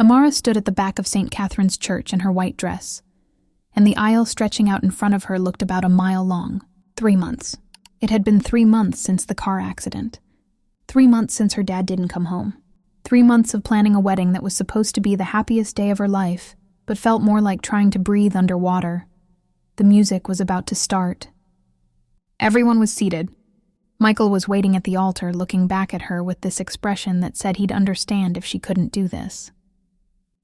Amara stood at the back of St. Catherine's Church in her white dress, and the aisle stretching out in front of her looked about a mile long. 3 months. It had been 3 months since the car accident. 3 months since her dad didn't come home. 3 months of planning a wedding that was supposed to be the happiest day of her life, but felt more like trying to breathe underwater. The music was about to start. Everyone was seated. Michael was waiting at the altar, looking back at her with this expression that said he'd understand if she couldn't do this.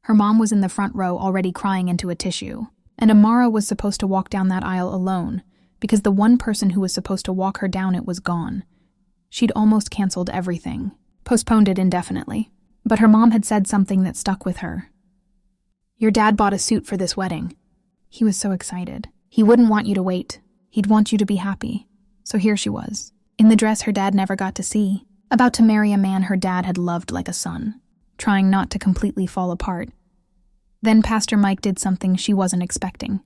Her mom was in the front row, already crying into a tissue, and Amara was supposed to walk down that aisle alone, because the one person who was supposed to walk her down it was gone. She'd almost canceled everything, postponed it indefinitely, but her mom had said something that stuck with her. "Your dad bought a suit for this wedding. He was so excited. He wouldn't want you to wait. He'd want you to be happy." So here she was, in the dress her dad never got to see, about to marry a man her dad had loved like a son, trying not to completely fall apart. Then Pastor Mike did something she wasn't expecting.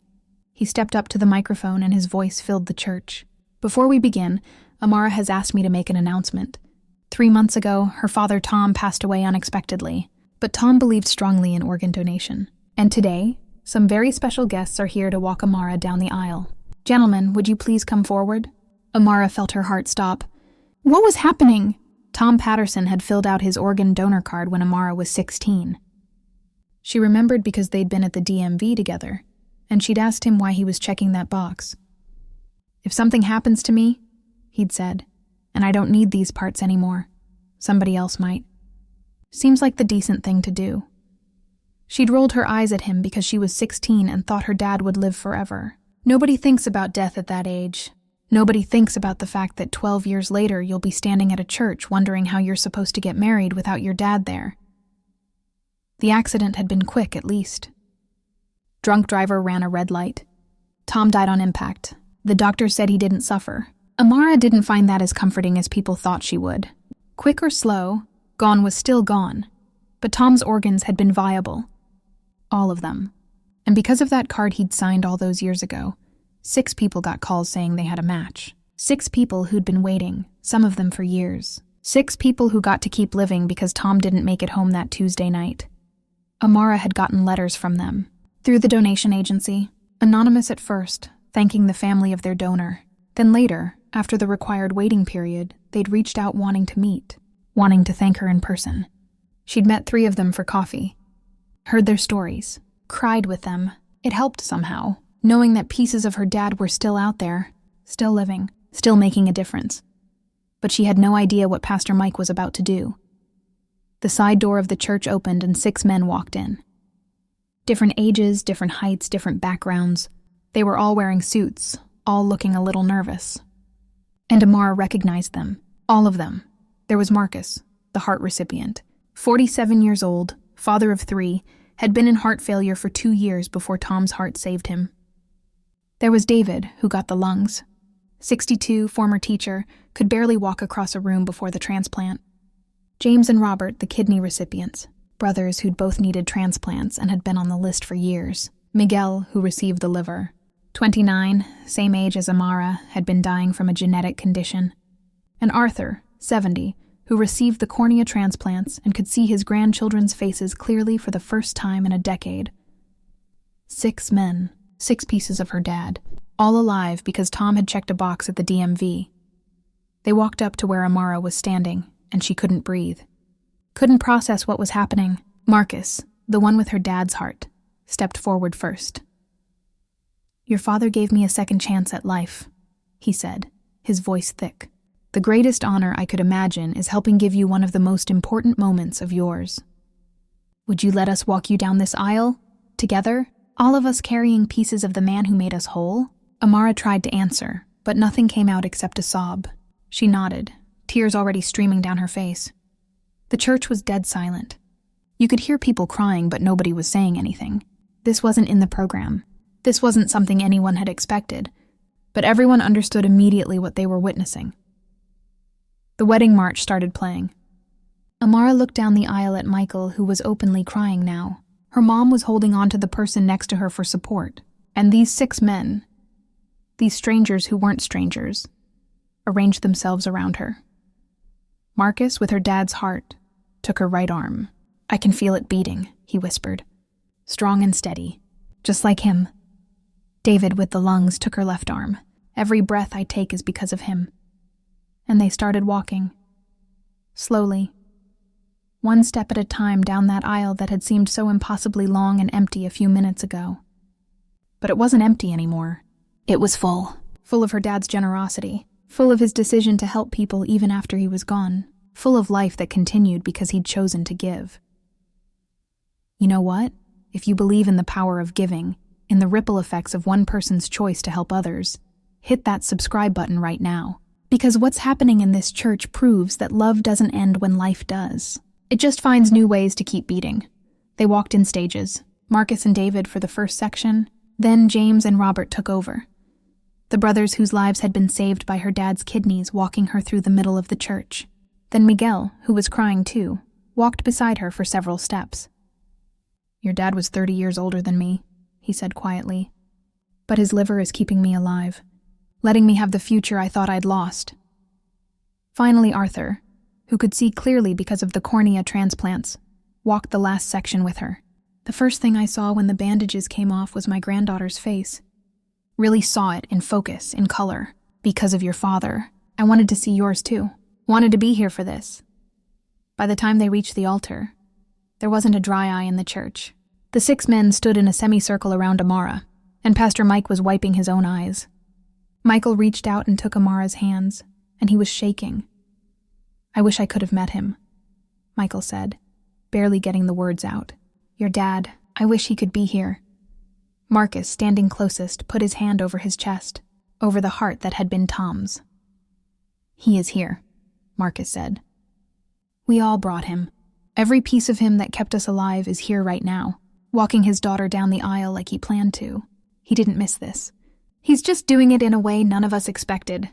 He stepped up to the microphone and his voice filled the church. "Before we begin, Amara has asked me to make an announcement. 3 months ago, her father Tom passed away unexpectedly, but Tom believed strongly in organ donation. And today, some very special guests are here to walk Amara down the aisle. Gentlemen, would you please come forward?" Amara felt her heart stop. What was happening? Tom Patterson had filled out his organ donor card when Amara was 16. She remembered because they'd been at the DMV together, and she'd asked him why he was checking that box. "If something happens to me," he'd said, "and I don't need these parts anymore, somebody else might." Seems like the decent thing to do. She'd rolled her eyes at him because she was 16 and thought her dad would live forever. Nobody thinks about death at that age. Nobody thinks about the fact that 12 years later you'll be standing at a church wondering how you're supposed to get married without your dad there. The accident had been quick, at least. Drunk driver ran a red light. Tom died on impact. The doctor said he didn't suffer. Amara didn't find that as comforting as people thought she would. Quick or slow, gone was still gone. But Tom's organs had been viable. All of them. And because of that card he'd signed all those years ago, 6 people got calls saying they had a match. 6 people who'd been waiting, some of them for years. 6 people who got to keep living because Tom didn't make it home that Tuesday night. Amara had gotten letters from them, through the donation agency, anonymous at first, thanking the family of their donor. Then later, after the required waiting period, they'd reached out wanting to meet, wanting to thank her in person. She'd met 3 of them for coffee, heard their stories, cried with them. It helped somehow, knowing that pieces of her dad were still out there, still living, still making a difference. But she had no idea what Pastor Mike was about to do. The side door of the church opened and 6 men walked in. Different ages, different heights, different backgrounds. They were all wearing suits, all looking a little nervous. And Amara recognized them, all of them. There was Marcus, the heart recipient, 47 years old, father of 3, had been in heart failure for 2 years before Tom's heart saved him. There was David, who got the lungs. 62, former teacher, could barely walk across a room before the transplant. James and Robert, the kidney recipients, brothers who'd both needed transplants and had been on the list for years. Miguel, who received the liver. 29, same age as Amara, had been dying from a genetic condition. And Arthur, 70, who received the cornea transplants and could see his grandchildren's faces clearly for the first time in a decade. 6 men, 6 pieces of her dad, all alive because Tom had checked a box at the DMV. They walked up to where Amara was standing, and she couldn't breathe. Couldn't process what was happening. Marcus, the one with her dad's heart, stepped forward first. "Your father gave me a second chance at life," he said, his voice thick. "The greatest honor I could imagine is helping give you one of the most important moments of yours. Would you let us walk you down this aisle? Together? All of us carrying pieces of the man who made us whole?" Amara tried to answer, but nothing came out except a sob. She nodded, tears already streaming down her face. The church was dead silent. You could hear people crying, but nobody was saying anything. This wasn't in the program. This wasn't something anyone had expected, but everyone understood immediately what they were witnessing. The wedding march started playing. Amara looked down the aisle at Michael, who was openly crying now. Her mom was holding on to the person next to her for support, and these 6 men, these strangers who weren't strangers, arranged themselves around her. Marcus, with her dad's heart, took her right arm. "I can feel it beating," he whispered. "Strong and steady. Just like him." David with the lungs took her left arm. "Every breath I take is because of him." And they started walking. Slowly. One step at a time down that aisle that had seemed so impossibly long and empty a few minutes ago. But it wasn't empty anymore. It was full. Full of her dad's generosity. Full of his decision to help people even after he was gone. Full of life that continued because he'd chosen to give. You know what? If you believe in the power of giving, in the ripple effects of one person's choice to help others, hit that subscribe button right now. Because what's happening in this church proves that love doesn't end when life does. It just finds new ways to keep beating. They walked in stages. Marcus and David for the first section, then James and Robert took over. The brothers whose lives had been saved by her dad's kidneys walking her through the middle of the church. Then Miguel, who was crying too, walked beside her for several steps. "Your dad was 30 years older than me," he said quietly. "But his liver is keeping me alive, letting me have the future I thought I'd lost." Finally Arthur, who could see clearly because of the cornea transplants, walked the last section with her. "The first thing I saw when the bandages came off was my granddaughter's face. Really saw it in focus, in color. Because of your father. I wanted to see yours too. Wanted to be here for this." By the time they reached the altar, there wasn't a dry eye in the church. The 6 men stood in a semicircle around Amara, and Pastor Mike was wiping his own eyes. Michael reached out and took Amara's hands, and he was shaking. "I wish I could have met him," Michael said, barely getting the words out. "Your dad, I wish he could be here." Marcus, standing closest, put his hand over his chest, over the heart that had been Tom's. "He is here," Marcus said. "We all brought him. Every piece of him that kept us alive is here right now, walking his daughter down the aisle like he planned to. He didn't miss this. He's just doing it in a way none of us expected."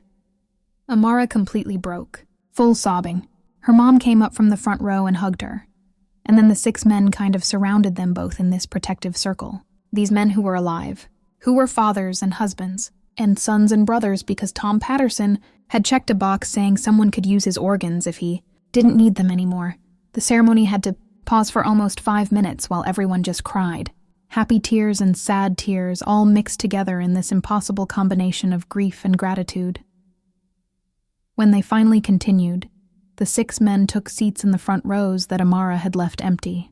Amara completely broke, full sobbing. Her mom came up from the front row and hugged her. And then the 6 men kind of surrounded them both in this protective circle. These men who were alive, who were fathers and husbands, and sons and brothers because Tom Patterson had checked a box saying someone could use his organs if he didn't need them anymore. The ceremony had to pause for almost 5 minutes while everyone just cried. Happy tears and sad tears all mixed together in this impossible combination of grief and gratitude. When they finally continued, the 6 men took seats in the front rows that Amara had left empty.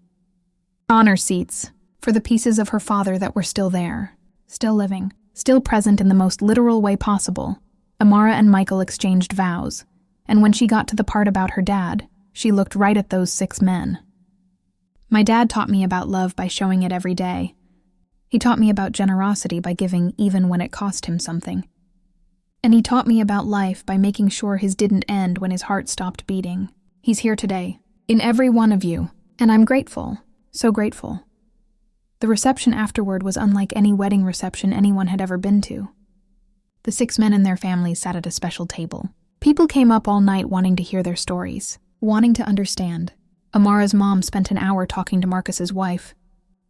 Honor seats for the pieces of her father that were still there, still living, still present in the most literal way possible. Amara and Michael exchanged vows, and when she got to the part about her dad, she looked right at those 6 men. "My dad taught me about love by showing it every day. He taught me about generosity by giving even when it cost him something. And he taught me about life by making sure his didn't end when his heart stopped beating. He's here today, in every one of you, and I'm grateful, so grateful." The reception afterward was unlike any wedding reception anyone had ever been to. The 6 men and their families sat at a special table. People came up all night wanting to hear their stories, wanting to understand. Amara's mom spent an hour talking to Marcus's wife.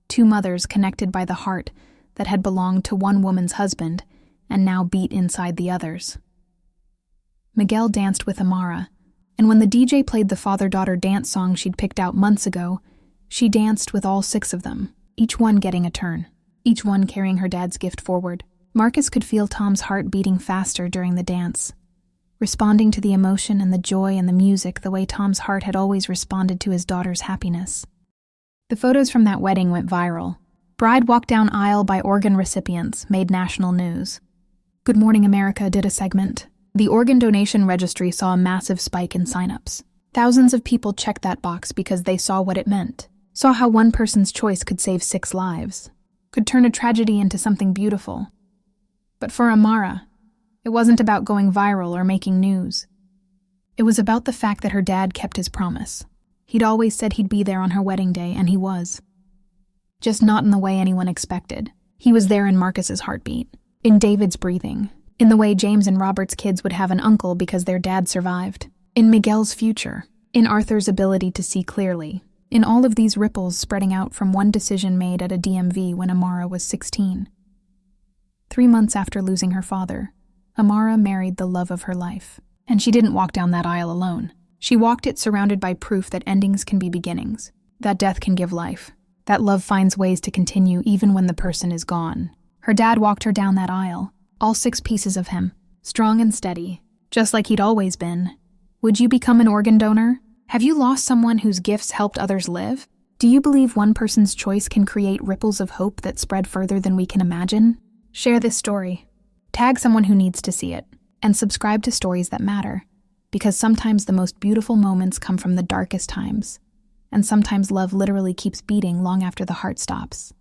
2 mothers connected by the heart that had belonged to one woman's husband and now beat inside the others. Miguel danced with Amara, and when the DJ played the father-daughter dance song she'd picked out months ago, she danced with all 6 of them, each one getting a turn, each one carrying her dad's gift forward. Marcus could feel Tom's heart beating faster during the dance, responding to the emotion and the joy and the music the way Tom's heart had always responded to his daughter's happiness. The photos from that wedding went viral. Bride walked down aisle by organ recipients made national news. Good Morning America did a segment. The organ donation registry saw a massive spike in signups. Thousands of people checked that box because they saw what it meant, saw how one person's choice could save 6 lives, could turn a tragedy into something beautiful. But for Amara, it wasn't about going viral or making news. It was about the fact that her dad kept his promise. He'd always said he'd be there on her wedding day, and he was. Just not in the way anyone expected. He was there in Marcus's heartbeat, in David's breathing, in the way James and Robert's kids would have an uncle because their dad survived, in Miguel's future, in Arthur's ability to see clearly, in all of these ripples spreading out from one decision made at a DMV when Amara was 16. 3 months after losing her father, Amara married the love of her life. And she didn't walk down that aisle alone. She walked it surrounded by proof that endings can be beginnings. that death can give life, that love finds ways to continue even when the person is gone. Her dad walked her down that aisle, all 6 pieces of him, strong and steady, just like he'd always been. Would you become an organ donor? Have you lost someone whose gifts helped others live? Do you believe one person's choice can create ripples of hope that spread further than we can imagine? Share this story. Tag someone who needs to see it, and subscribe to Stories That Matter, because sometimes the most beautiful moments come from the darkest times, and sometimes love literally keeps beating long after the heart stops.